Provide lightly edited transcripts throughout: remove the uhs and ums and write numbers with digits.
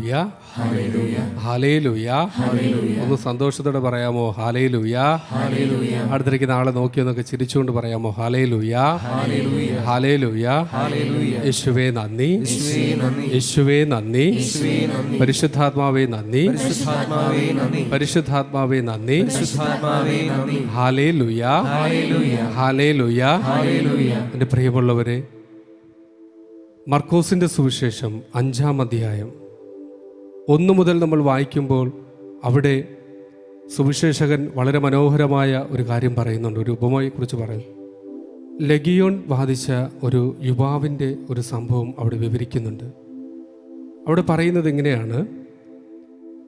Hallelujah, hallelujah. ഒന്ന് സന്തോഷത്തോടെ പറയാമോ? ഹല്ലേലൂയ. അടുത്തിരിക്കുന്ന ആളെ നോക്കിയൊന്നൊക്കെ ചിരിച്ചുകൊണ്ട് പറയാമോ? Hallelujah, hallelujah. യേശുവേ നന്ദി, യേശുവേ നന്ദി, പരിശുദ്ധാത്മാവേ നന്ദി, പരിശുദ്ധാത്മാവേ നന്ദി. Hallelujah, hallelujah. എൻ്റെ പ്രിയമുള്ളവരെ, മർക്കോസിൻ്റെ സുവിശേഷം 5-ാം അധ്യായം 1 മുതൽ നമ്മൾ വായിക്കുമ്പോൾ അവിടെ സുവിശേഷകൻ വളരെ മനോഹരമായ ഒരു കാര്യം പറയുന്നുണ്ട്. ഒരു ഉപമയെക്കുറിച്ച് പറയുന്നു. ലഗിയോൺ ബാധിച്ച ഒരു യുവാവിൻ്റെ ഒരു സംഭവം അവിടെ വിവരിക്കുന്നുണ്ട്. അവിടെ പറയുന്നത് ഇങ്ങനെയാണ്: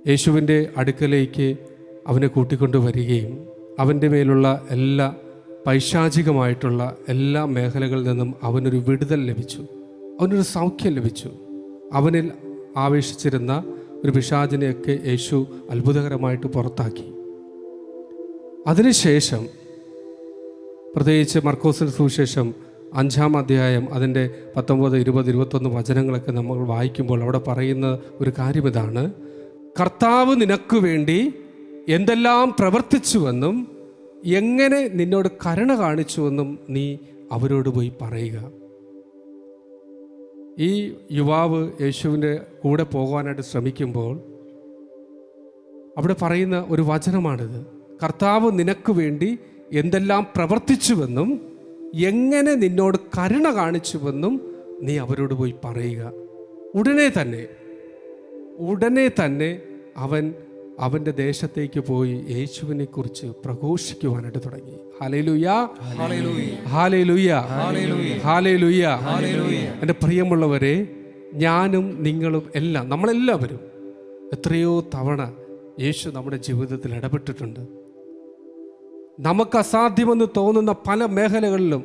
യേശുവിൻ്റെ അടുക്കലേക്ക് അവനെ കൂട്ടിക്കൊണ്ടു വരികയും അവൻ്റെ മേലുള്ള എല്ലാ പൈശാചികമായിട്ടുള്ള എല്ലാ മേഖലകളിൽ നിന്നും അവനൊരു വിടുതൽ ലഭിച്ചു, അവനൊരു സൗഖ്യം ലഭിച്ചു. അവനിൽ ആവേശിച്ചിരുന്ന ഒരു പിശാചിനെയൊക്കെ യേശു അത്ഭുതകരമായിട്ട് പുറത്താക്കി. അതിനുശേഷം പ്രത്യേകിച്ച് മർക്കോസിൻ്റെ സുവിശേഷം 5-ാം അധ്യായം അതിൻ്റെ 19, 20, 21 വചനങ്ങളൊക്കെ നമ്മൾ വായിക്കുമ്പോൾ അവിടെ പറയുന്ന ഒരു കാര്യം ഇതാണ്: കർത്താവ് നിനക്ക് വേണ്ടി എന്തെല്ലാം പ്രവർത്തിച്ചുവെന്നും എങ്ങനെ നിന്നോട് കരുണ കാണിച്ചുവെന്നും നീ അവരോട് പോയി പറയുക. ഈ യുവാവ് യേശുവിൻ്റെ കൂടെ പോകാനായിട്ട് ശ്രമിക്കുമ്പോൾ അവിടെ പറയുന്ന ഒരു വചനമാണിത്: കർത്താവ് നിനക്ക് വേണ്ടി എന്തെല്ലാം പ്രവർത്തിച്ചുവെന്നും എങ്ങനെ നിന്നോട് കരുണ കാണിച്ചുവെന്നും നീ അവരോട് പോയി പറയുക. ഉടനെ തന്നെ അവൻ അവൻ്റെ ദേശത്തേക്ക് പോയി യേശുവിനെ കുറിച്ച് പ്രഘോഷിക്കുവാനായിട്ട് തുടങ്ങി. ഹല്ലേലൂയ, ഹല്ലേലൂയ, ഹല്ലേലൂയ. എൻ്റെ പ്രിയമുള്ളവരെ, ഞാനും നിങ്ങളും എല്ലാം, നമ്മളെല്ലാവരും എത്രയോ തവണ യേശു നമ്മുടെ ജീവിതത്തിൽ ഇടപെട്ടിട്ടുണ്ട്. നമുക്ക് അസാധ്യമെന്ന് തോന്നുന്ന പല മേഖലകളിലും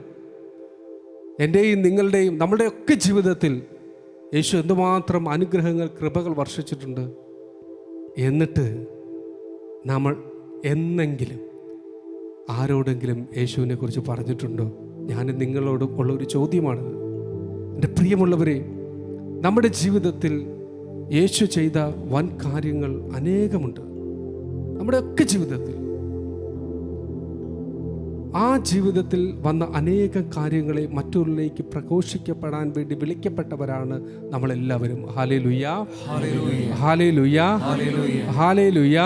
എൻ്റെയും നിങ്ങളുടെയും നമ്മുടെയൊക്കെ ജീവിതത്തിൽ യേശു എന്തുമാത്രം അനുഗ്രഹങ്ങൾ, കൃപകൾ വർഷിച്ചിട്ടുണ്ട്. എന്നിട്ട് നമ്മൾ എന്നെങ്കിലും ആരോടെങ്കിലും യേശുവിനെ കുറിച്ച് പറഞ്ഞിട്ടുണ്ടോ? ഞാൻ നിങ്ങളോടും ഉള്ളൊരു ചോദ്യമാണിത്. എൻ്റെ പ്രിയമുള്ളവരെ, നമ്മുടെ ജീവിതത്തിൽ യേശു ചെയ്ത വൻ കാര്യങ്ങൾ അനേകമുണ്ട്. നമ്മുടെയൊക്കെ ജീവിതത്തിൽ ആ ജീവിതത്തിൽ വന്ന അനേകം കാര്യങ്ങളെ മറ്റുള്ളവരിലേക്ക് പ്രഘോഷിക്കപ്പെടാൻ വേണ്ടി വിളിക്കപ്പെട്ടവരാണ് നമ്മളെല്ലാവരും. ഹല്ലേലൂയ, ഹല്ലേലൂയ, ഹല്ലേലൂയ.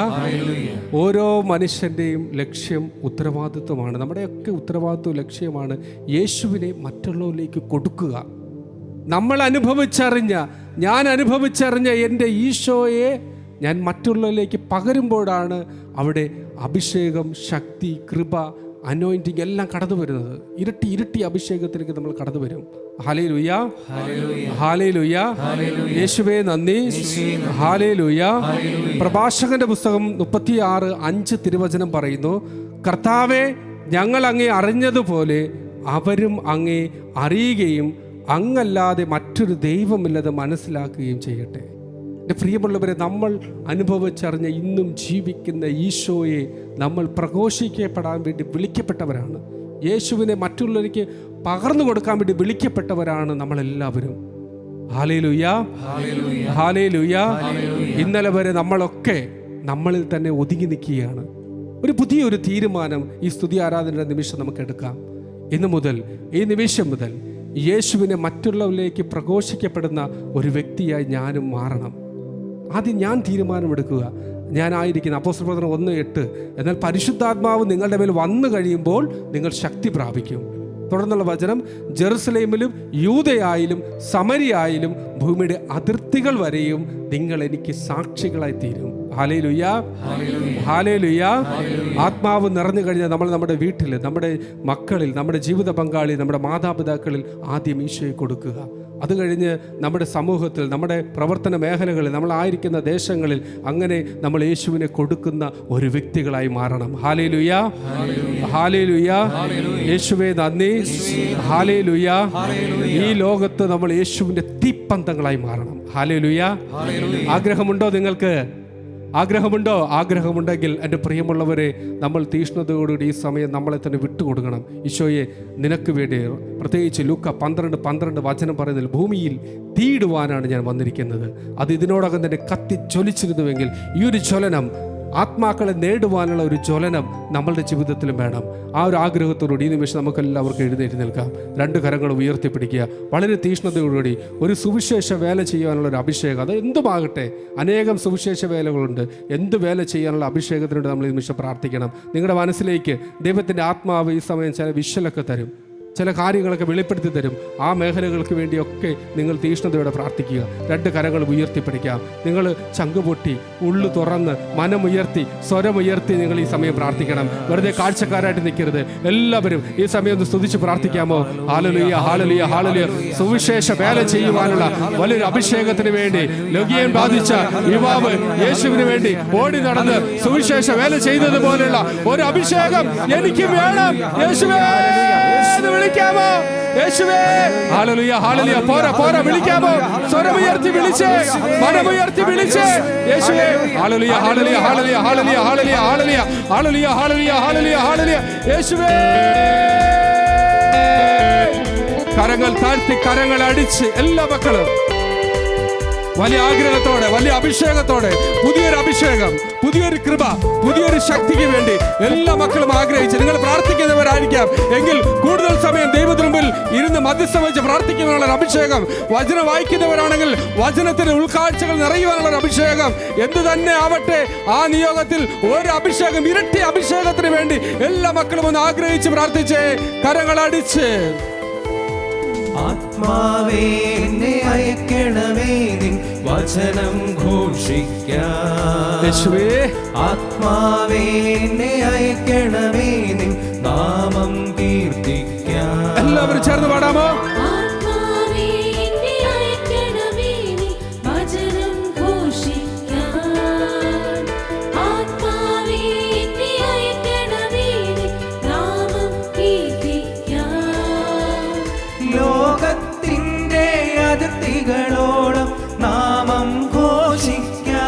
ഓരോ മനുഷ്യൻ്റെയും ലക്ഷ്യം ഉത്തരവാദിത്വമാണ്. നമ്മുടെയൊക്കെ ഉത്തരവാദിത്വ ലക്ഷ്യമാണ് യേശുവിനെ മറ്റുള്ളവരിലേക്ക് കൊടുക്കുക. ഞാൻ അനുഭവിച്ചറിഞ്ഞ എൻ്റെ ഈശോയെ ഞാൻ മറ്റുള്ളവരിലേക്ക് പകരുമ്പോഴാണ് അവിടെ അഭിഷേകം, ശക്തി, കൃപ, അനോയിന്റിങ് എല്ലാം കടന്നു വരുന്നത്. ഇരട്ടി അഭിഷേകത്തിലേക്ക് നമ്മൾ കടന്നു വരും. Hallelujah, hallelujah. യേശുവേ നന്ദി, ഹല്ലേലൂയ. പ്രഭാഷകന്റെ പുസ്തകം 36:5 തിരുവചനം പറയുന്നു: കർത്താവേ, ഞങ്ങൾ അങ്ങേ അറിഞ്ഞതുപോലെ അവരും അങ്ങേ അറിയുകയും അങ്ങല്ലാതെ മറ്റൊരു ദൈവമില്ലെന്ന് മനസ്സിലാക്കുകയും ചെയ്യട്ടെ. എൻ്റെ പ്രിയമുള്ളവരെ, നമ്മൾ അനുഭവിച്ചറിഞ്ഞ ഇന്നും ജീവിക്കുന്ന ഈശോയെ നമ്മൾ പ്രഘോഷിക്കപ്പെടാൻ വേണ്ടി വിളിക്കപ്പെട്ടവരാണ്. യേശുവിനെ മറ്റുള്ളവർക്ക് പകർന്നു കൊടുക്കാൻ വേണ്ടി വിളിക്കപ്പെട്ടവരാണ് നമ്മളെല്ലാവരും. Hallelujah, hallelujah. ഇന്നലെ വരെ നമ്മളൊക്കെ നമ്മളിൽ തന്നെ ഒതുങ്ങി നിൽക്കുകയാണ്. ഒരു പുതിയൊരു തീരുമാനം ഈ സ്തുതി ആരാധനയുടെ നിമിഷം നമുക്ക് എടുക്കാം. ഈ നിമിഷം മുതൽ യേശുവിനെ മറ്റുള്ളവരിലേക്ക് പ്രഘോഷിക്കപ്പെടുന്ന ഒരു വ്യക്തിയായി ഞാനും മാറണം. ആദ്യം ഞാൻ തീരുമാനമെടുക്കുക. ഞാനായിരിക്കുന്ന അപ്പോസ്തലപ്രവർത്തനം 1:8, എന്നാൽ പരിശുദ്ധാത്മാവ് നിങ്ങളുടെ മേൽ വന്നു കഴിയുമ്പോൾ നിങ്ങൾ ശക്തി പ്രാപിക്കും. തുടർന്നുള്ള വചനം: ജെറുസലേമിലും യൂദയായാലും സമരിയായാലും ഭൂമിയുടെ അതിർത്തികൾ വരെയും നിങ്ങൾ എനിക്ക് സാക്ഷികളായി തീരും. Hallelujah, hallelujah. ആത്മാവ് നിറഞ്ഞു കഴിഞ്ഞാൽ നമ്മൾ നമ്മുടെ വീട്ടിൽ, നമ്മുടെ മക്കളിൽ, നമ്മുടെ ജീവിത പങ്കാളി, നമ്മുടെ മാതാപിതാക്കളിൽ ആദ്യം ഈശോയെ കൊടുക്കുക. അത് കഴിഞ്ഞ് നമ്മുടെ സമൂഹത്തിൽ, നമ്മുടെ പ്രവർത്തന മേഖലകളിൽ, നമ്മളായിരിക്കുന്ന ദേശങ്ങളിൽ അങ്ങനെ നമ്മൾ യേശുവിനെ കൊടുക്കുന്ന ഒരു വ്യക്തികളായി മാറണം. Hallelujah, hallelujah. യേശുവേ നന്ദി, ഹല്ലേലൂയ. ഈ ലോകത്ത് നമ്മൾ യേശുവിൻ്റെ തീപ്പന്തങ്ങളായി മാറണം. ഹല്ലേലൂയ. ആഗ്രഹമുണ്ടോ നിങ്ങൾക്ക്? ആഗ്രഹമുണ്ടോ? ആഗ്രഹമുണ്ടെങ്കിൽ എൻ്റെ പ്രിയമുള്ളവരെ, നമ്മൾ തീഷ്ണതയോടുകൂടി ഈ സമയം നമ്മളെ തന്നെ വിട്ടുകൊടുക്കണം. ഈശോയെ, നിനക്ക് വേണ്ടി, പ്രത്യേകിച്ച് ലൂക്ക 12:12 വചനം പറയുന്നതിൽ, ഭൂമിയിൽ തീയിടുവാനാണ് ഞാൻ വന്നിരിക്കുന്നത്. അത് ഇതിനോടകം തന്നെ കത്തി ജ്വലിച്ചിരുന്നുവെങ്കിൽ ഈ ഒരു ജ്വലനം, ആത്മാക്കളെ നേടുവാനുള്ള ഒരു ജ്വലനം നമ്മളുടെ ജീവിതത്തിലും വേണം. ആ ഒരു ആഗ്രഹത്തോടുകൂടി ഈ നിമിഷം നമുക്കെല്ലാവർക്കും എഴുന്നേറ്റ് നിൽക്കാം. 2 കരങ്ങളും ഉയർത്തിപ്പിടിക്കുക. വളരെ തീഷ്ണതയോടുകൂടി ഒരു സുവിശേഷ വേല ചെയ്യാനുള്ള ഒരു അഭിഷേകം, അത് എന്തുമാകട്ടെ, അനേകം സുവിശേഷ വേലകളുണ്ട്. എന്ത് വേല ചെയ്യാനുള്ള അഭിഷേകത്തിനോട് നമ്മൾ ഈ നിമിഷം പ്രാർത്ഥിക്കണം. നിങ്ങളുടെ മനസ്സിലേക്ക് ദൈവത്തിൻ്റെ ആത്മാവ് ഈ സമയം ചില വിഷ്വലൊക്കെ തരും, ചില കാര്യങ്ങളൊക്കെ വെളിപ്പെടുത്തി തരും. ആ മേഖലകൾക്ക് വേണ്ടിയൊക്കെ നിങ്ങൾ തീഷ്ണതയോടെ പ്രാർത്ഥിക്കുക. 2 കരങ്ങൾ ഉയർത്തിപ്പിടിക്കാം. നിങ്ങൾ ചങ്കുപൊട്ടി, ഉള്ളു തുറന്ന്, മനമുയർത്തി, സ്വരമുയർത്തി നിങ്ങൾ ഈ സമയം പ്രാർത്ഥിക്കണം. വെറുതെ കാഴ്ചക്കാരായിട്ട് നിൽക്കരുത്. എല്ലാവരും ഈ സമയം ഒന്ന് സ്തുതിച്ച് പ്രാർത്ഥിക്കാമോ? ഹല്ലേലൂയ, ഹല്ലേലൂയ, ഹല്ലേലൂയ. സുവിശേഷ വേല ചെയ്യുവാനുള്ള വലിയൊരു അഭിഷേകത്തിന് വേണ്ടി ലൗകികൻ ബാധിച്ച യുവാവ് യേശുവിന് വേണ്ടി ഓടി നടന്ന് സുവിശേഷ വേല ചെയ്തതുപോലെയുള്ള ഒരു അഭിഷേകം എനിക്ക് വേണം. യേശുവേ വിളിക്കാമോ? യേശുവേ, ഹല്ലേലൂയ, ഹല്ലേലൂയ. പോരാ പോരാ, വിളിക്കാമോ? സ്വരമുയർത്തി വിളിച്ച്, മനമുയർത്തി വിളിച്ച്, യേശുവേ, ഹല്ലേലൂയ, ഹല്ലേലൂയ, ഹല്ലേലൂയ, ഹല്ലേലൂയ, ഹല്ലേലൂയ, ഹല്ലേലൂയ, ഹല്ലേലൂയ, ഹല്ലേലൂയ, ഹല്ലേലൂയ, ഹല്ലേലൂയ. യേശുവേ, കരങ്ങൾ താഴ്ത്തി, കരങ്ങൾ അടിച്ച്, എല്ലാ മക്കളും വലിയ ആഗ്രഹത്തോടെ, വലിയ അഭിഷേകത്തോടെ, പുതിയൊരു അഭിഷേകം, പുതിയൊരു കൃപ, പുതിയൊരു ശക്തിക്ക് വേണ്ടി എല്ലാ മക്കളും ആഗ്രഹിച്ച്, നിങ്ങൾ പ്രാർത്ഥിക്കുന്നവരായിരിക്കാം എങ്കിൽ കൂടുതൽ സമയം ദൈവത്തിന് മുമ്പിൽ ഇരുന്ന് മധ്യസ്ഥം വെച്ച് പ്രാർത്ഥിക്കുന്നതിനുള്ള അഭിഷേകം, വചനം വായിക്കുന്നവരാണെങ്കിൽ വചനത്തിന്റെ ഉൾക്കാഴ്ചകൾ നിറയുവാനുള്ള അഭിഷേകം, എന്തു തന്നെ ആവട്ടെ, ആ നിയോഗത്തിൽ ഒരു അഭിഷേകം, ഇരട്ടി അഭിഷേകത്തിന് വേണ്ടി എല്ലാ മക്കളും ഒന്ന് ആഗ്രഹിച്ച് പ്രാർത്ഥിച്ച് കരങ്ങളടിച്ച്. ആത്മാവേ എന്നെ അയക്കണമേ, നിൻ വചനം ഘോഷിക്കാൻ. ആത്മാവേ എന്നെ അയക്കണമേ, നിൻ നാമം കീർത്തിക്കാൻ. എല്ലാവരും ചേർന്ന് പാടാമോ? അതിർത്തികളോളം നാമം ഘോഷിക്കാം.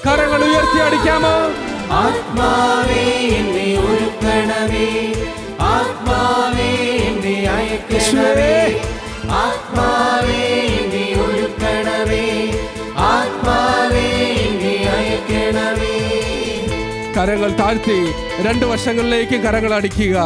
കരങ്ങൾ ഉയർത്തി അടിക്കാമോ? ആത്മാവേ എന്നെ ഒരുക്കണമേ, ആത്മാവേ എന്നെ അയക്കണമേ, ആത്മാവേ എന്നെ ഒരുക്കണമേ, ആത്മാവേ എന്നെ അയക്കണമേ. കരങ്ങൾ താഴ്ത്തി 2 വശങ്ങളിലേക്ക് കരങ്ങൾ അടിക്കുക.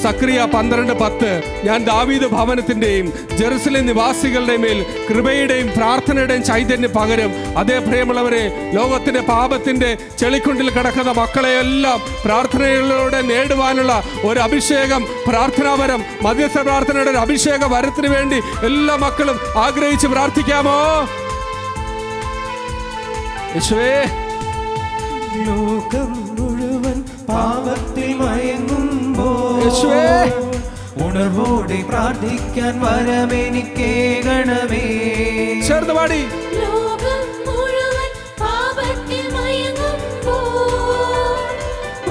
സക്രിയ 12:10, ഞാൻ ദാവീദ് ഭവനത്തിന്റെയും ജെറുസലേം നിവാസികളുടെ മേൽ കൃപയുടെയും പ്രാർത്ഥനയുടെയും ചൈതന്യം പകരും. അതേ പ്രിയമുള്ളവരെ, ലോകത്തിന്റെ പാപത്തിന്റെ ചെളിക്കുണ്ടിൽ കിടക്കുന്ന മക്കളെയെല്ലാം പ്രാർത്ഥനയിലൂടെ നേടുവാനുള്ള ഒരു അഭിഷേകം, പ്രാർത്ഥനാവരം, മധ്യസ്ഥ പ്രാർത്ഥനയുടെ ഒരു അഭിഷേക വരത്തിന് വേണ്ടി എല്ലാ മക്കളും ആഗ്രഹിച്ച് പ്രാർത്ഥിക്കാമോ? യേശുവേ, ലോകം മുഴുവൻ പാപത്തിൽ മയങ്ങുമ്പോൾ ഉണർവോടെ പ്രാർത്ഥിക്കാൻ വരമെനിക്കേകണമേ. ചേർന്ന് പാടി. ലോകം മുഴുവൻ പാപത്തിൽ മയങ്ങുമ്പോൾ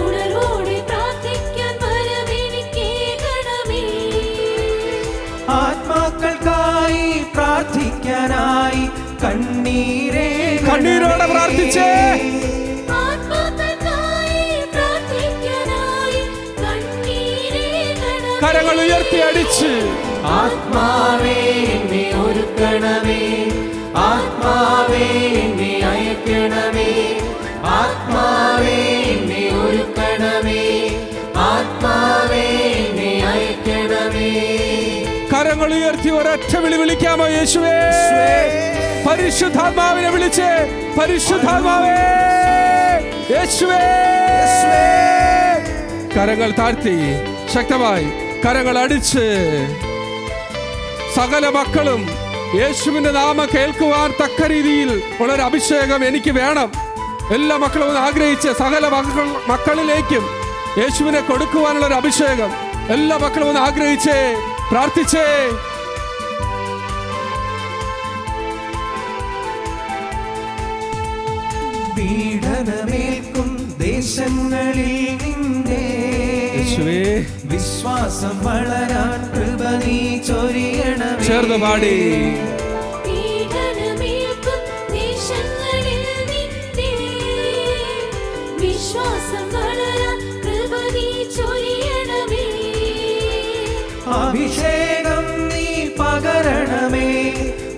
ഉണർവോടെ പ്രാർത്ഥിക്കാൻ വരമെനിക്കേകണമേ. ആത്മാക്കൾക്കായി പ്രാർത്ഥിക്കാനായി കണ്ണീരോടെ പ്രാർത്ഥിച്ചേ. കരങ്ങൾ ഉയർത്തി അടിച്ച്. ആത്മാവേ എന്നെ ഒരുക്കണമേ, ആത്മാവേ എന്നെ അയക്കണമേ, ആത്മാവേ എന്നെ ഒരുക്കണമേ, ആത്മാവേ എന്നെ അയക്കണമേ. കരങ്ങൾ ഉയർത്തി ഒരൊറ്റ വിളി വിളിക്കാമോ? യേശുവേ, പരിശുദ്ധാത്മാവിനെ വിളിച്ച്, പരിശുദ്ധാത്മാവേ, യേശുവേ. കരങ്ങൾ താഴ്ത്തി ശക്തമായി കരങ്ങൾ അടിച്ച് സകല മക്കളും യേശുവിന്റെ നാമം കേൾക്കുവാൻ തക്ക രീതിയിൽ ഉള്ളൊരു അഭിഷേകം എനിക്ക് വേണം. എല്ലാ മക്കളും ആഗ്രഹിച്ച് സകല മക്കളിലേക്കും യേശുവിനെ കൊടുക്കുവാനുള്ള ഒരു അഭിഷേകം എല്ലാ മക്കളും ഒന്ന് ആഗ്രഹിച്ചേ, പ്രാർത്ഥിച്ചേ. പീഡനമേൽക്കും ദേശങ്ങളിൽ നിന്നെ വിശ്വാസം വളരാൻ കൃപ നീ ചൊരിയണമേ. ചേർന്ന് പാടി. പീഡനമേൽക്കും ദേശങ്ങളിൽ നിന്റെ വിശ്വാസം വളരാൻ കൃപ നീ ചൊരിയണമേ. അഭിഷേകം നീ പകരണമേ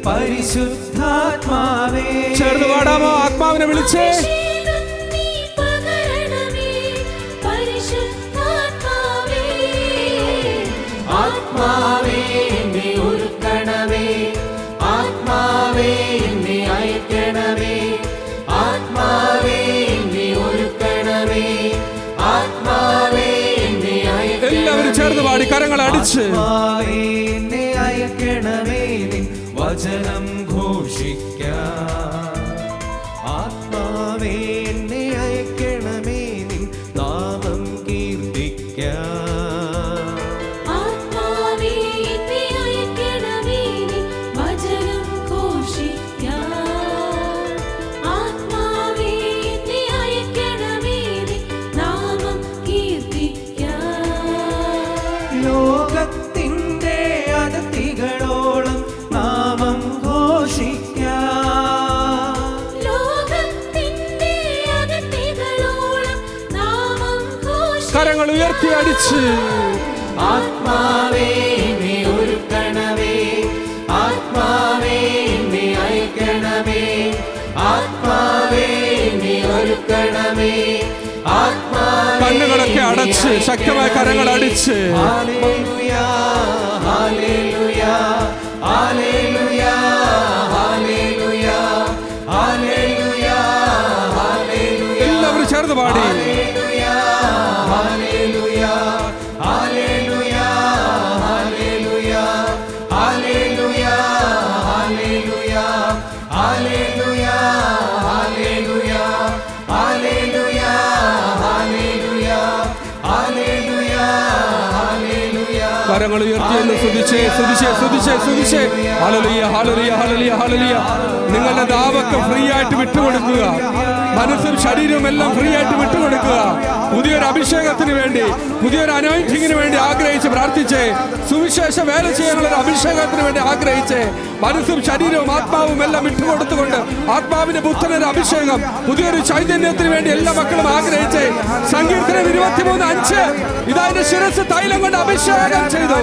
പരിശുദ്ധാത്മാവേ. ചേർന്ന് പാടാമോ? ആത്മാവിനെ വിളിച്ചേ. അഭിഷേകം നീ പകരണമേ പരിശുദ്ധാത്മാവേ. ആത്മാവേ എന്നെ ഒരുക്കണമേ, ആത്മാവേ എന്നെ അയക്കണമേ, ആത്മാവേ എന്നെ ഒരുക്കണമേ, ആത്മാവേ എന്നെ അയക്കണമേ. എല്ലാവരും ചേർന്ന് പാടി, കരങ്ങൾ അടിച്ച്. ആത്മാവേ എന്നെ അയക്കണമേ, നിൻ വചനം ഘോഷിക്കാം. ആത്മാവേ എന്നെ അയക്കണമേ, നിൻ നാമം കീർത്തിക്കാം. ആത്മാവേ എന്നെ അയക്കണമേ നിൻ വചനം ഘോഷിക്കാൻ. ആത്മാവേ എന്നെ അയക്കണമേ നിൻ നാമം കീർത്തിക്കാൻ. ലോകത്തിൻ്റെ അതിർത്തികളോളം നാമം ഘോഷിക്കാം. ലോകത്തിന്റെ അതിർത്തികളോളം നാമം ഘോഷിക്കാൻ. കരങ്ങൾ ഉയർത്തി അടിച്ച്. ആത്മാവേ എന്നെ ഒരുക്കണമേ, ആത്മാവേ എന്നെ അയക്കണമേ, ആത്മാവേ എന്നെ ഒരുക്കണമേ, ആത്മാവേ കണ്ണുകളൊക്കെ അടച്ച് ശക്തമായ കരങ്ങൾ അടിച്ച്. ഹല്ലേലൂയ ഹല്ലേലൂയ ഹല്ലേലൂയ ഹല്ലേലൂയ ഹല്ലേലൂയ ഹല്ലേലൂയ. എല്ലാവരും ചേർന്ന് പാടി. ഹല്ലേലൂയ ഹല്ലേലൂയ ഹല്ലേലൂയ ഹല്ലേലൂയ ഹല്ലേലൂയ ഹല്ലേലൂയ ഹല്ലേലൂയ ഹല്ലേലൂയ ഹല്ലേലൂയ ഹല്ലേലൂയ ഹല്ലേലൂയ ഹല്ലേലൂയ. കരങ്ങൾ ഉയർത്തിയെന്ന് സ്തുതിച്ചേ, സ്തുതിച്ചേ, സ്തുതിച്ചേ, സ്തുതിച്ചേ. ഹല്ലേലൂയ, ഹല്ലേലൂയ, ഹല്ലേലൂയ, ഹല്ലേലൂയ. നിങ്ങളുടെ നാവൊക്കെ ഫ്രീ ആയിട്ട് വിട്ടുകൊടുക്കുക. മനസ്സും ശരീരവും എല്ലാം ഫ്രീ ആയിട്ട് വിട്ടുകൊടുക്കുക. പുതിയൊരു അഭിഷേകത്തിന് വേണ്ടി, പുതിയൊരു അനോയിന്റിങ്ങിന് വേണ്ടി ആഗ്രഹിച്ച് പ്രാർത്ഥിച്ചേ. സുവിശേഷ വേല ചെയ്യാനുള്ള ഒരു അഭിഷേകത്തിന് വേണ്ടി ആഗ്രഹിച്ചേ. മനസ്സും ശരീരവും ആത്മാവും എല്ലാം വിട്ടുകൊടുത്തുകൊണ്ട് ആത്മാവിന്റെ പുത്രനൊരു അഭിഷേകം, പുതിയൊരു ചൈതന്യത്തിന് വേണ്ടി എല്ലാ മക്കളും ആഗ്രഹിച്ചേ. സങ്കീർത്തനം 23:5 ഇതാ എന്റെ ശിരസ് തൈലം കൊണ്ട് അഭിഷേകം ചെയ്തു,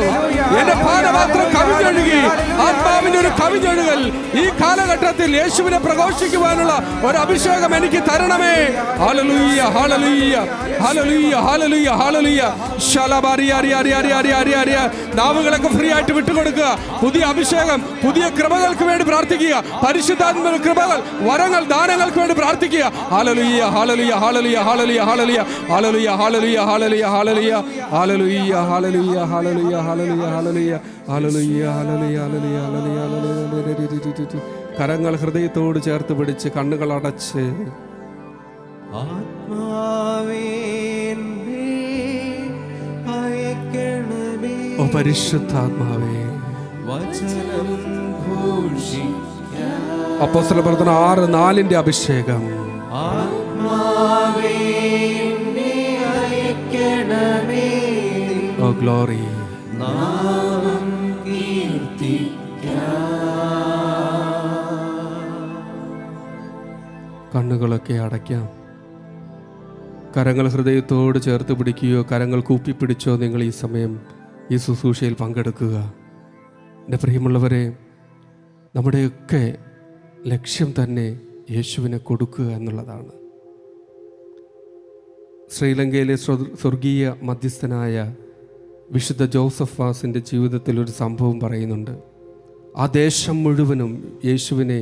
എന്റെ പാനപാത്രം കവിഞ്ഞൊഴുകി. ആത്മാവിന്റെ ഒരു കവിഞ്ഞൊഴുകൽ ഈ കാലഘട്ടത്തിൽ യേശുവിനെ പ്രഘോഷിക്കുവാനുള്ള ഒരു അഭിഷേകം എനിക്ക് തരണമേ. ഹല്ലേലൂയ, ഹല്ലേലൂയ, ഹല്ലേലൂയ, ഹല്ലേലൂയ, ഹല്ലേലൂയ. ശലബാരിയാരിയാരിയാരിയാരിയാരിയാ. നാവുകളൊക്കെ ഫ്രീ ആയിട്ട് വിട്ടുകൊടുക്കുക. പുതിയ അഭിഷേകം, പുതിയ കൃപകൾക്ക് വേണ്ടി പ്രാർത്ഥിക്കുക. പരിശുദ്ധാത്മ കൃപകൾ, വരങ്ങൾ, ദാനങ്ങൾക്ക് വേണ്ടി പ്രാർത്ഥിക്കുക. ഹല്ലേലൂയ, ഹല്ലേലൂയ, ഹല്ലേലൂയ, ഹല്ലേലൂയ, ഹല്ലേലൂയ, ഹല്ലേലൂയ, ഹല്ലേലൂയ, ഹല്ലേലൂയ, ഹല്ലേലൂയ, ഹല്ലേലൂയ, ഹല്ലേലൂയ, ഹല്ലേലൂയ, ഹല്ലേലൂയ, ഹല്ലേലൂയ, ഹല്ലേലൂയ, ഹല്ലേലൂയ, ഹല്ലേലൂയ, ഹല്ലേലൂയ. കരങ്ങൾ ഹൃദയത്തോട് ചേർത്ത് പിടിച്ച് കണ്ണുകൾ അടച്ച്. ആത്മാവേ എന്നെ അയക്കണമേ, ഓ പരിശുദ്ധാത്മാവേ. വചനം ഘോഷിക്കാം. അപ്പോസ്തല പ്രവർത്തനം 6:4 അഭിഷേകം. ആത്മാവേ എന്നെ അയക്കണമേ, ഓ ഗ്ലോറി. നാമം കീർത്തിക്കാം. കണ്ണുകളൊക്കെ അടയ്ക്കാം. കരങ്ങൾ ഹൃദയത്തോട് ചേർത്ത് പിടിക്കുകയോ കരങ്ങൾ കൂപ്പിപ്പിടിച്ചോ നിങ്ങൾ ഈ സമയം ഈ ശുശ്രൂഷയിൽ പങ്കെടുക്കുക. എൻ്റെ പ്രിയമുള്ളവരെ, നമ്മുടെയൊക്കെ ലക്ഷ്യം തന്നെ യേശുവിനെ കൊടുക്കുക എന്നുള്ളതാണ്. ശ്രീലങ്കയിലെ സ്വർഗീയ മധ്യസ്ഥനായ വിശുദ്ധ ജോസഫ് വാസിൻ്റെ ജീവിതത്തിൽ ഒരു സംഭവം പറയുന്നുണ്ട്. ആ ദേശം മുഴുവനും യേശുവിനെ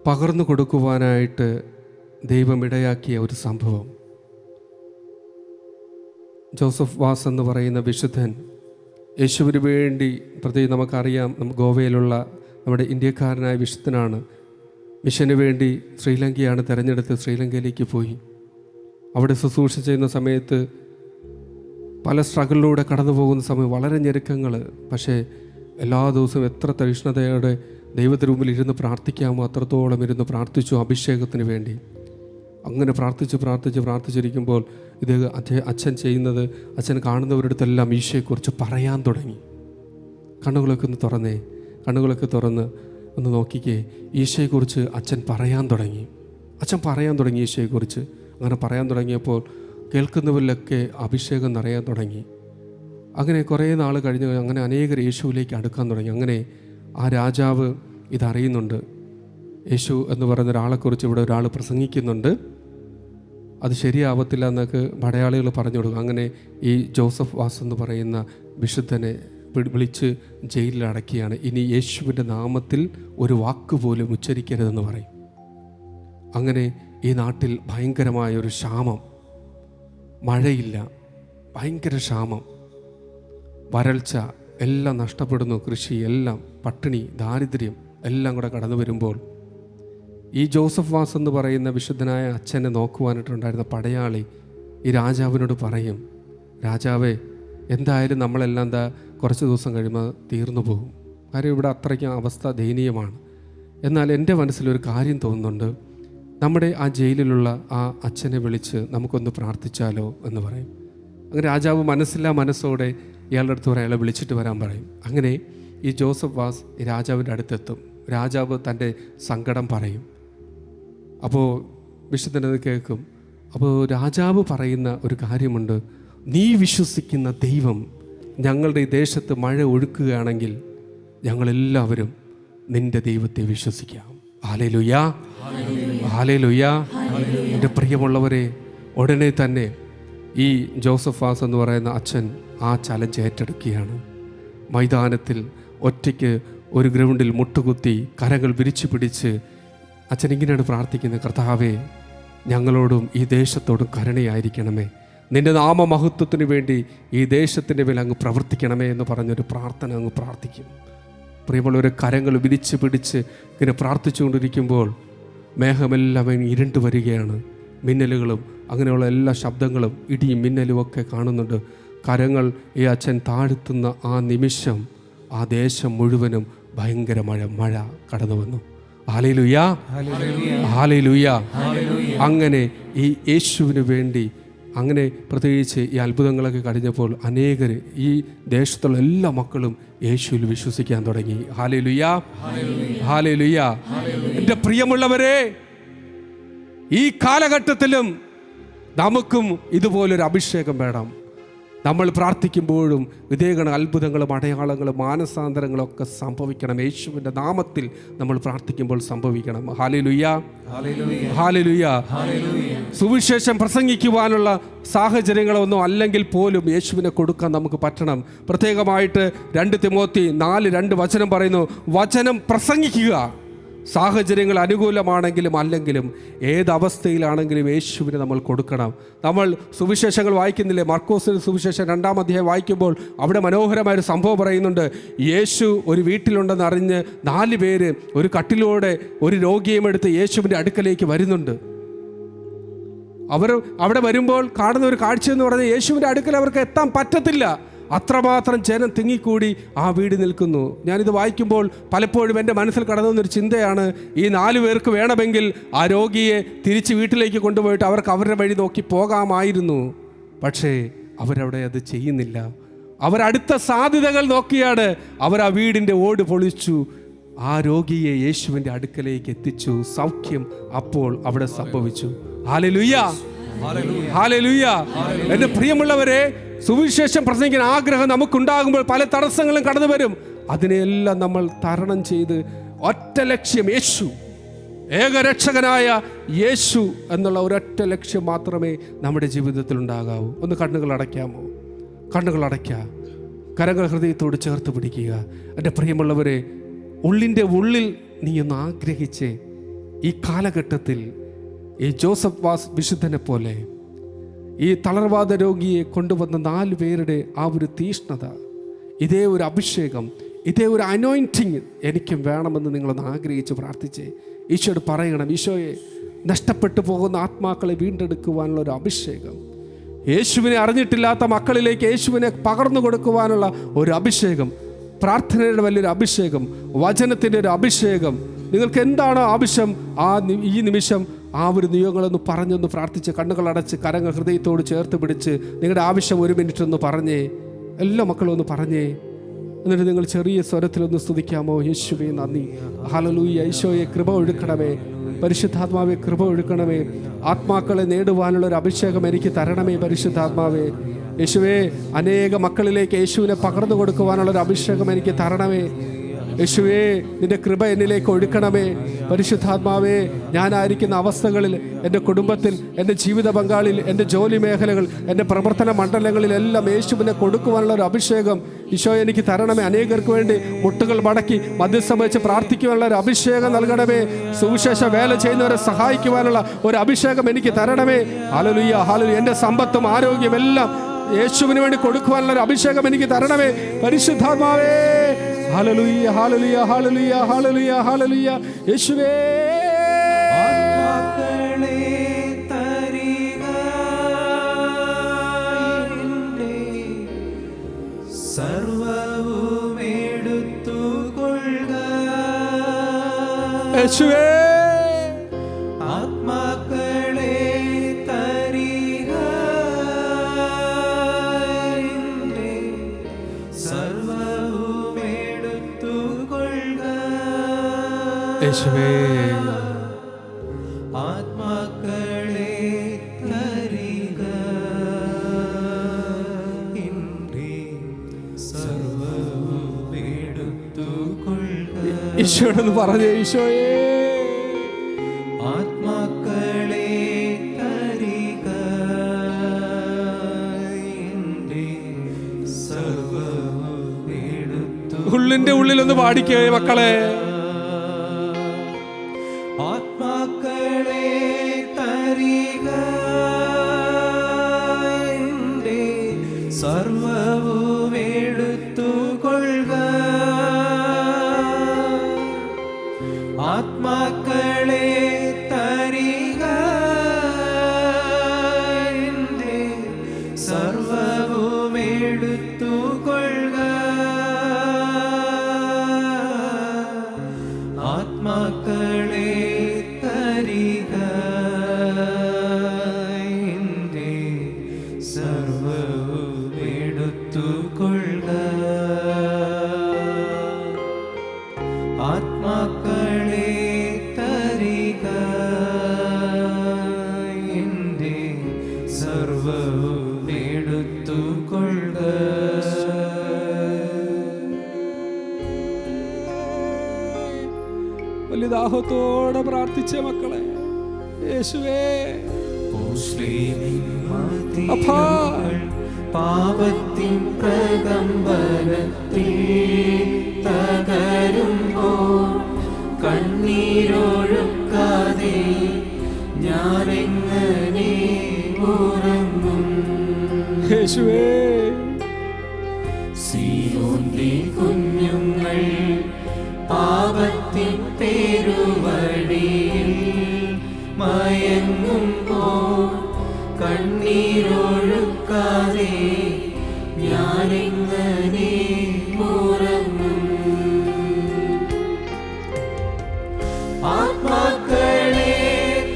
പകർന്നു കൊടുക്കുവാനായിട്ട് ദൈവം ഇടയാക്കിയ ഒരു സംഭവം. ജോസഫ് വാസ് എന്ന് പറയുന്ന വിശുദ്ധൻ യേശുവിന് വേണ്ടി, പ്രത്യേകം നമുക്കറിയാം, ഗോവയിലുള്ള നമ്മുടെ ഇന്ത്യക്കാരനായ വിശുദ്ധനാണ്. മിഷന് വേണ്ടി ശ്രീലങ്കയാണ് തിരഞ്ഞെടുത്ത് ശ്രീലങ്കയിലേക്ക് പോയി. അവിടെ ശുശ്രൂഷ ചെയ്യുന്ന സമയത്ത് പല സ്ട്രഗിളിലൂടെ കടന്നു പോകുന്ന സമയം, വളരെ ഞെരുക്കങ്ങൾ. പക്ഷേ എല്ലാ ദിവസവും എത്ര തീക്ഷ്ണതയോടെ ദൈവത്തിന് മുമ്പിൽ ഇരുന്ന് പ്രാർത്ഥിക്കാമോ അത്രത്തോളം ഇരുന്ന് പ്രാർത്ഥിച്ചു അഭിഷേകത്തിന് വേണ്ടി. അങ്ങനെ പ്രാർത്ഥിച്ചിരിക്കുമ്പോൾ ഇത് അച്ഛൻ ചെയ്യുന്നത്, അച്ഛൻ കാണുന്നവരുടെ അടുത്തെല്ലാം ഈശോയെക്കുറിച്ച് പറയാൻ തുടങ്ങി. കണ്ണുകളൊക്കെ തുറന്ന് ഒന്ന് നോക്കിക്കേ. ഈശോയെക്കുറിച്ച് അച്ഛൻ പറയാൻ തുടങ്ങി ഈശോയെക്കുറിച്ച്. അങ്ങനെ പറയാൻ തുടങ്ങിയപ്പോൾ കേൾക്കുന്നവരിലൊക്കെ അഭിഷേകം നിറയാൻ തുടങ്ങി. അങ്ങനെ കുറേ നാൾ കഴിഞ്ഞ് അങ്ങനെ അനേകർ യേശുവിലേക്ക് അടുക്കാൻ തുടങ്ങി. അങ്ങനെ ആ രാജാവ് ഇതറിയുന്നുണ്ട്. യേശു എന്ന് പറയുന്ന ഒരാളെക്കുറിച്ച് ഇവിടെ ഒരാൾ പ്രസംഗിക്കുന്നുണ്ട്, അത് ശരിയാവത്തില്ല എന്നൊക്കെ പടയാളികൾ പറഞ്ഞു കൊടുക്കും. അങ്ങനെ ഈ ജോസഫ് വാസ് എന്ന് പറയുന്ന വിശുദ്ധനെ വിളിച്ച് ജയിലിൽ അടക്കിയാണ്. ഇനി യേശുവിൻ്റെ നാമത്തിൽ ഒരു വാക്കുപോലും ഉച്ചരിക്കരുതെന്ന് പറയും. അങ്ങനെ ഈ നാട്ടിൽ ഭയങ്കരമായൊരു ക്ഷാമം, മഴയില്ല, ഭയങ്കര ക്ഷാമം, വരൾച്ച, എല്ലാം നഷ്ടപ്പെടുന്നു, കൃഷി എല്ലാം, പട്ടിണി, ദാരിദ്ര്യം എല്ലാം കൂടെ കടന്നു വരുമ്പോൾ ഈ ജോസഫ് വാസ് എന്ന് പറയുന്ന വിശുദ്ധനായ അച്ഛനെ നോക്കുവാനായിട്ടുണ്ടായിരുന്ന പടയാളി ഈ രാജാവിനോട് പറയും, രാജാവേ, എന്തായാലും നമ്മളെല്ലാം കുറച്ച് ദിവസം കഴിയുമ്പോൾ തീർന്നു പോകും. കാര്യം ഇവിടെ അത്രയ്ക്കും അവസ്ഥ ദയനീയമാണ്. എന്നാൽ എൻ്റെ മനസ്സിലൊരു കാര്യം തോന്നുന്നുണ്ട്, നമ്മുടെ ആ ജയിലിലുള്ള ആ അച്ഛനെ വിളിച്ച് നമുക്കൊന്ന് പ്രാർത്ഥിച്ചാലോ എന്ന് പറയും. അങ്ങനെ രാജാവ് മനസ്സോടെ ഇയാളുടെ അടുത്ത് അയാളെ വിളിച്ചിട്ട് വരാൻ പറയും. അങ്ങനെ ഈ ജോസഫ് വാസ് രാജാവിൻ്റെ അടുത്തെത്തും. രാജാവ് തൻ്റെ സങ്കടം പറയും. അപ്പോൾ വിശുദ്ധനത് കേൾക്കും. അപ്പോൾ രാജാവ് പറയുന്ന ഒരു കാര്യമുണ്ട്, നീ വിശ്വസിക്കുന്ന ദൈവം ഞങ്ങളുടെ ഈ ദേശത്ത് മഴ ഒഴുക്കുകയാണെങ്കിൽ ഞങ്ങളെല്ലാവരും നിൻ്റെ ദൈവത്തെ വിശ്വസിക്കാം. Hallelujah, hallelujah. എൻ്റെ പ്രിയമുള്ളവരെ, ഉടനെ തന്നെ ഈ ജോസഫ് വാസ് എന്ന് പറയുന്ന അച്ഛൻ ആ ചലഞ്ച് ഏറ്റെടുക്കുകയാണ്. മൈതാനത്തിൽ ഒറ്റയ്ക്ക് ഒരു ഗ്രൗണ്ടിൽ മുട്ടുകുത്തി കരങ്ങൾ വിരിച്ചു പിടിച്ച് അച്ഛൻ ഇങ്ങനെയാണ് പ്രാർത്ഥിക്കുന്നത്, കർത്താവേ, ഞങ്ങളോടും ഈ ദേശത്തോടും കരുണയായിരിക്കണമേ, നിൻ്റെ നാമമഹത്വത്തിന് വേണ്ടി ഈ ദേശത്തിൻ്റെ മേൽ അങ്ങ് പ്രവർത്തിക്കണമേ എന്ന് പറഞ്ഞൊരു പ്രാർത്ഥന അങ്ങ് പ്രാർത്ഥിക്കും. പ്രിയമുള്ളവരെ, കരങ്ങൾ വിരിച്ച് പിടിച്ച് ഇങ്ങനെ പ്രാർത്ഥിച്ചുകൊണ്ടിരിക്കുമ്പോൾ മേഘമെല്ലാം ഇരുണ്ട് വരികയാണ്. മിന്നലുകളും അങ്ങനെയുള്ള എല്ലാ ശബ്ദങ്ങളും, ഇടിയും മിന്നലും ഒക്കെ കാണുന്നുണ്ട്. കരങ്ങൾ ഈ അച്ഛൻ താഴ്ത്തുന്ന ആ നിമിഷം ആ ദേശം മുഴുവനും ഭയങ്കര മഴ കടന്നു വന്നു. Hallelujah, hallelujah. അങ്ങനെ ഈ യേശുവിന് വേണ്ടി, അങ്ങനെ പ്രത്യേകിച്ച് ഈ അത്ഭുതങ്ങളൊക്കെ കഴിഞ്ഞപ്പോൾ അനേകർ, ഈ ദേശത്തുള്ള എല്ലാ മക്കളും യേശുവിൽ വിശ്വസിക്കാൻ തുടങ്ങി. Hallelujah, hallelujah. എൻ്റെ പ്രിയമുള്ളവരെ, ഈ കാലഘട്ടത്തിലും നമുക്കും ഇതുപോലൊരു അഭിഷേകം വേണം. നമ്മൾ പ്രാർത്ഥിക്കുമ്പോഴും ഇതേകണ അത്ഭുതങ്ങളും അടയാളങ്ങളും മാനസാന്തരങ്ങളും ഒക്കെ സംഭവിക്കണം. യേശുവിൻ്റെ നാമത്തിൽ നമ്മൾ പ്രാർത്ഥിക്കുമ്പോൾ സംഭവിക്കണം. Hallelujah, hallelujah. സുവിശേഷം പ്രസംഗിക്കുവാനുള്ള സാഹചര്യങ്ങളൊന്നും അല്ലെങ്കിൽ പോലും യേശുവിനെ കൊടുക്കാൻ നമുക്ക് പറ്റണം. പ്രത്യേകമായിട്ട് 2 തിമോത്തി 4:2 വചനം പറയുന്നു, വചനം പ്രസംഗിക്കുക. സാഹചര്യങ്ങൾ അനുകൂലമാണെങ്കിലും അല്ലെങ്കിലും ഏതവസ്ഥയിലാണെങ്കിലും യേശുവിനെ നമ്മൾ കൊടുക്കണം. നമ്മൾ സുവിശേഷങ്ങൾ വായിക്കുന്നില്ലേ? മർക്കോസിൻ്റെ സുവിശേഷം 2-ാം അധ്യായം വായിക്കുമ്പോൾ അവിടെ മനോഹരമായൊരു സംഭവം പറയുന്നുണ്ട്. യേശു ഒരു വീട്ടിലുണ്ടെന്ന് അറിഞ്ഞ് 4 പേര് ഒരു കട്ടിലോടെ ഒരു രോഗിയും എടുത്ത് യേശുവിൻ്റെ അടുക്കലേക്ക് വരുന്നുണ്ട്. അവർ അവിടെ വരുമ്പോൾ കാണുന്ന ഒരു കാഴ്ച എന്ന് പറഞ്ഞാൽ യേശുവിൻ്റെ അടുക്കൽ അവർക്ക് എത്താൻ പറ്റത്തില്ല. അത്രമാത്രം ജനം തിങ്ങിക്കൂടി ആ വീട് നിൽക്കുന്നു. ഞാനിത് വായിക്കുമ്പോൾ പലപ്പോഴും എൻ്റെ മനസ്സിൽ കടന്നു വന്നൊരു ചിന്തയാണ്, ഈ 4 പേർക്ക് വേണമെങ്കിൽ ആ രോഗിയെ തിരിച്ച് വീട്ടിലേക്ക് കൊണ്ടുപോയിട്ട് അവർക്ക് അവരുടെ വഴി നോക്കി പോകാമായിരുന്നു. പക്ഷേ അവരവിടെ അത് ചെയ്യുന്നില്ല. അവരടുത്ത സാധ്യതകൾ നോക്കിയാണ് അവർ ആ വീടിൻ്റെ ഓട് പൊളിച്ചു ആ രോഗിയെ യേശുവിൻ്റെ അടുക്കലേക്ക് എത്തിച്ചു. സൗഖ്യം അപ്പോൾ അവിടെ സംഭവിച്ചു. Hallelujah, hallelujah. എൻ്റെ പ്രിയമുള്ളവരെ, സുവിശേഷം പ്രസംഗിക്കാൻ ആഗ്രഹം നമുക്കുണ്ടാകുമ്പോൾ പല തടസ്സങ്ങളും കടന്നു വരും. അതിനെല്ലാം നമ്മൾ തരണം ചെയ്ത് ഒറ്റ ലക്ഷ്യം, യേശു, ഏകരക്ഷകനായ യേശു എന്നുള്ള ഒരൊറ്റ ലക്ഷ്യം മാത്രമേ നമ്മുടെ ജീവിതത്തിൽ ഉണ്ടാകാവൂ. ഒന്ന് കണ്ണുകൾ അടയ്ക്കാമോ? കണ്ണുകൾ അടയ്ക്കുക, കരങ്ങൾ ഹൃദയത്തോട് ചേർത്ത് പിടിക്കുക. എൻ്റെ പ്രിയമുള്ളവരെ, ഉള്ളിൻ്റെ ഉള്ളിൽ നീ ഒന്ന് ആഗ്രഹിച്ച് ഈ കാലഘട്ടത്തിൽ ഈ ജോസഫ് വാസ് വിശുദ്ധനെ പോലെ ഈ തളർവാദ രോഗിയെ കൊണ്ടുവന്ന 4 പേരുടെ ആ ഒരു തീഷ്ണത, ഇതേ ഒരു അഭിഷേകം, ഇതേ ഒരു അനോയിൻറ്റിങ് എനിക്കും വേണമെന്ന് നിങ്ങളൊന്ന് ആഗ്രഹിച്ച് പ്രാർത്ഥിച്ചേ. ഈശോയോട് പറയണം, ഈശോയെ, നഷ്ടപ്പെട്ടു പോകുന്ന ആത്മാക്കളെ വീണ്ടെടുക്കുവാനുള്ള ഒരു അഭിഷേകം, യേശുവിനെ അറിഞ്ഞിട്ടില്ലാത്ത മക്കളിലേക്ക് യേശുവിനെ പകർന്നു കൊടുക്കുവാനുള്ള ഒരു അഭിഷേകം, പ്രാർത്ഥനയുടെ വലിയൊരു അഭിഷേകം, വചനത്തിൻ്റെ ഒരു അഭിഷേകം. നിങ്ങൾക്ക് എന്താണോ ആവശ്യം ഈ നിമിഷം ആ ഒരു നിയോഗങ്ങളൊന്ന് പറഞ്ഞൊന്ന് പ്രാർത്ഥിച്ച് കണ്ണുകളടച്ച് കരങ്ങൾ ഹൃദയത്തോട് ചേർത്ത് പിടിച്ച് നിങ്ങളുടെ ആവശ്യം 1 മിനിറ്റ് ഒന്ന് പറഞ്ഞേ. എല്ലാ മക്കളും ഒന്ന് പറഞ്ഞേ. എന്നിട്ട് നിങ്ങൾ ചെറിയ സ്വരത്തിലൊന്ന് സ്തുതിക്കാമോ? യേശുവേ നന്ദി, ഹല്ലേലൂയ. ഈശോയെ കൃപ ഒഴുക്കണമേ, പരിശുദ്ധാത്മാവെ കൃപ ഒഴുക്കണമേ. ആത്മാക്കളെ നേടുവാനുള്ള ഒരു അഭിഷേകം എനിക്ക് തരണമേ പരിശുദ്ധാത്മാവേ. യേശുവേ, അനേക മക്കളിലേക്ക് യേശുവിനെ പകർന്നു കൊടുക്കുവാനുള്ളൊരു അഭിഷേകം എനിക്ക് തരണമേ. യേശുവേ, നിന്റെ കൃപ എന്നിലേക്ക് ഒഴുക്കണമേ പരിശുദ്ധാത്മാവേ. ഞാനായിരിക്കുന്ന അവസ്ഥകളിൽ, എൻ്റെ കുടുംബത്തിൽ, എൻ്റെ ജീവിത പങ്കാളിൽ, എൻ്റെ ജോലി മേഖലകൾ, എൻ്റെ പ്രവർത്തന മണ്ഡലങ്ങളിലെല്ലാം യേശുവിനെ കൊടുക്കുവാനുള്ള ഒരു അഭിഷേകം ഈശോ എനിക്ക് തരണമേ. അനേകർക്ക് വേണ്ടി മുട്ടുകൾ മടക്കി മധ്യസ്ഥം വെച്ച് പ്രാർത്ഥിക്കുവാനുള്ള ഒരു അഭിഷേകം നൽകണമേ. സുവിശേഷ വേല ചെയ്യുന്നവരെ സഹായിക്കുവാനുള്ള ഒരു അഭിഷേകം എനിക്ക് തരണമേ. ഹല്ലേലൂയ, ഹല്ലേലൂയ. എൻ്റെ സമ്പത്തും ആരോഗ്യം എല്ലാം യേശുവിന് വേണ്ടി കൊടുക്കുവാനുള്ള ഒരു അഭിഷേകം എനിക്ക് തരണമേ പരിശുദ്ധാത്മാവേ. ഹല്ലേലൂയ, ഹല്ലേലൂയ, ഹല്ലേലൂയ, ഹല്ലേലൂയ, ഹല്ലേലൂയ. യേശുവേ, ആത്മാക്കളെ തരിക, എൻ്റെ സർവ്വവും എടുത്തുകൊള്ളുക. യേശുവേ, ആത്മാക്കളെ തരിക, എൻ്റെ സർവ്വവും എടുത്തുകൊള്ളുക. യേശുവേ, ആത്മാക്കളെ തരിക, എൻ്റെ സർവ്വവും എടുത്തുകൊള്ളുക. ഈശോയോടൊന്ന് പറഞ്ഞേ. ഈശോയേ, ആത്മാക്കളെ തരിക, എൻ്റെ സർവ്വവും എടുത്തുകൊള്ളുക. ഉള്ളിന്റെ ഉള്ളിലൊന്ന് പാടിക്കേ മക്കളെ. ആത്മാക്കളെ തരിക, എൻ്റെ സർവ്വവും എടുത്തുകൊള്ളുക. ആത്മാക്കളെ തരിക, എൻ്റെ സർവ്വവും എടുത്തുകൊള്ളുക. ആത്മാക്കളെ തരിക, എൻ്റെ സർവ്വവും എടുത്തുകൊള്ളുക. ആത്മാക്കളെ തരിക, എൻ്റെ സർവ്വവും എടുത്തുകൊള്ളുക. വലിയ ദാഹത്തോടെ പ്രാർത്ഥിച്ച മക്കളെ. യേശുവേ, അപ്പാ, പാപത്തിൻ പ്രകമ്പനത്തിൽ തകരുമ്പോൾ കണ്ണീരൊഴുക്കാതെ ഞാനെങ്ങനെ ഉറങ്ങും. യേശുവേ, സിയോന്റെ കുഞ്ഞുങ്ങൾ പാപത്തിൻ പെരുവഴിയിൽ മയങ്ങുമ്പോൾ കണ്ണീരൊഴുക്കാതെ ഞാനെങ്ങനെ ഉറങ്ങും. ആത്മാക്കളെ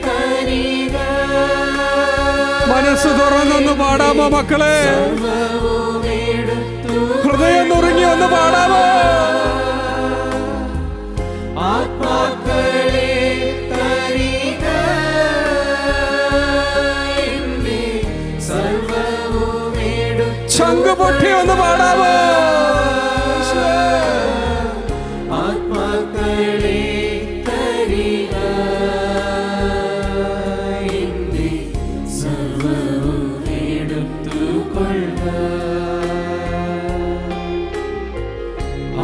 തരിക, മനസ്സ് തുറന്നൊന്ന് പാടാമോ മക്കളെ? ഹൃദയം നുറുങ്ങി ഒന്ന് പാടാമോ? ആത്മാക്കളെ തരിക, എൻ്റെ സർവ്വവും എടുത്തുകൊള്ളുക. ചങ്ക് പൊട്ടി ഒന്ന് പാടാമോ? ആത്മാക്കളെ തരിക, എൻ്റെ സർവ്വവും എടുത്തുകൊള്ളുക.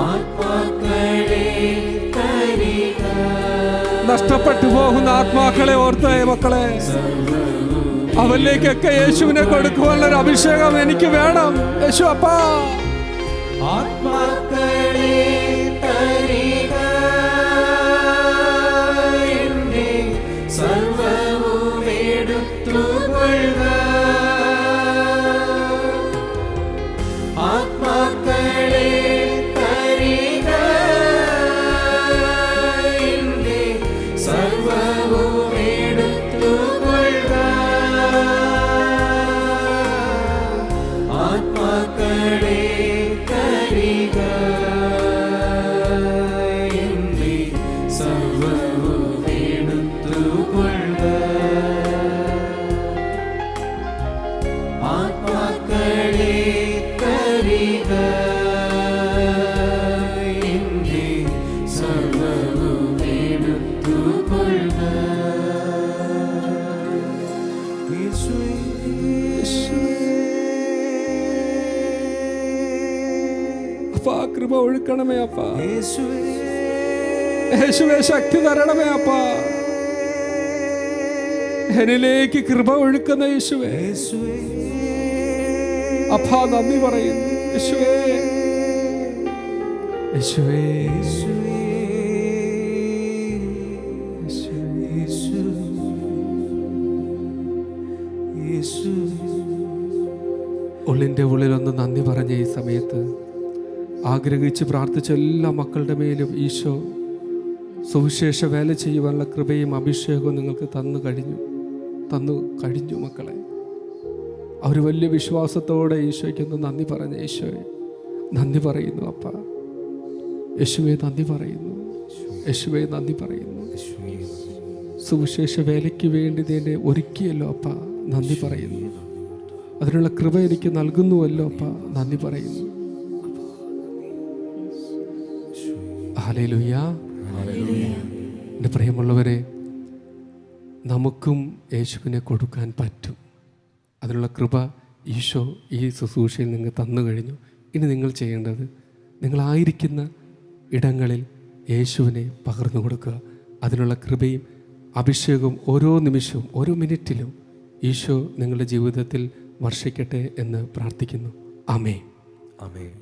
ആത്മാക്കളെ തരിക, നഷ്ടപ്പെട്ടു പോകുന്ന ആത്മാക്കളെ ഓർത്തേ മക്കളെ. അവരിലേക്കൊക്കെ യേശുവിനെ കൊടുക്കുവാനുള്ള ഒരു അഭിഷേകം എനിക്ക് വേണം. യേശു അപ്പാ, ആത്മാക്കളെ തരിക, എൻ്റെ സർവ്വവും എടുത്തുകൊള്ളുക. ആത്മാക്കളെ തരിക, എൻ്റെ സർവ്വവും എടുത്തുകൊള്ളുക. ഏറ്റുകൊള്ളുക. യേശുവേ, അപ്പാ കൃപ ഒഴുക്കണമേ അപ്പാ. യേശുവേ, യേശുവേ ശക്തി തരണമേ അപ്പാ. എന്നിലേക്ക് കൃപ ഒഴുക്കുന്ന യേശുവേ, യേശുവേ, അപ്പാ നന്ദി പറയുന്നു. യേശുവേ, യേശുവേ, യേശുവേ, യേശു, യേശു. ഉള്ളിൻ്റെ ഉള്ളിലൊന്ന് നന്ദി പറഞ്ഞ ഈ സമയത്ത് ആഗ്രഹിച്ച് പ്രാർത്ഥിച്ച എല്ലാ മക്കളുടെ മേലും ഈശോ സുവിശേഷ വേല ചെയ്യുവാനുള്ള കൃപയും അഭിഷേകവും നിങ്ങൾക്ക് തന്നു കഴിഞ്ഞു മക്കളെ. അവർ വലിയ വിശ്വാസത്തോടെ ഈശോയ്ക്കൊന്ന് നന്ദി പറഞ്ഞ ഈശോയെ നന്ദി പറയുന്നു അപ്പ. യേശുവെ നന്ദി പറയുന്നു. യേശുവെ നന്ദി പറയുന്നു. സുവിശേഷ വേലയ്ക്ക് വേണ്ടി എന്നെ ഒരുക്കിയല്ലോ അപ്പ, നന്ദി പറയുന്നു. അതിനുള്ള കൃപ എനിക്ക് നൽകുന്നുവല്ലോ അപ്പ, നന്ദി പറയുന്നു. ഹല്ലേലൂയ. എൻ്റെ പ്രിയമുള്ളവരെ, നമുക്കും യേശുവിനെ കൊടുക്കാൻ പറ്റും. അതിനുള്ള കൃപ ഈശോ ഈ ശുശ്രൂഷയിൽ നിങ്ങൾ തന്നു കഴിഞ്ഞു. ഇനി നിങ്ങൾ ചെയ്യേണ്ടത് നിങ്ങളായിരിക്കുന്ന ഇടങ്ങളിൽ യേശുവിനെ പകർന്നു കൊടുക്കുക. അതിനുള്ള കൃപയും അഭിഷേകവും ഓരോ നിമിഷവും ഓരോ മിനിറ്റിലും ഈശോ നിങ്ങളുടെ ജീവിതത്തിൽ വർഷിക്കട്ടെ എന്ന് പ്രാർത്ഥിക്കുന്നു. ആമേൻ. ആമേൻ.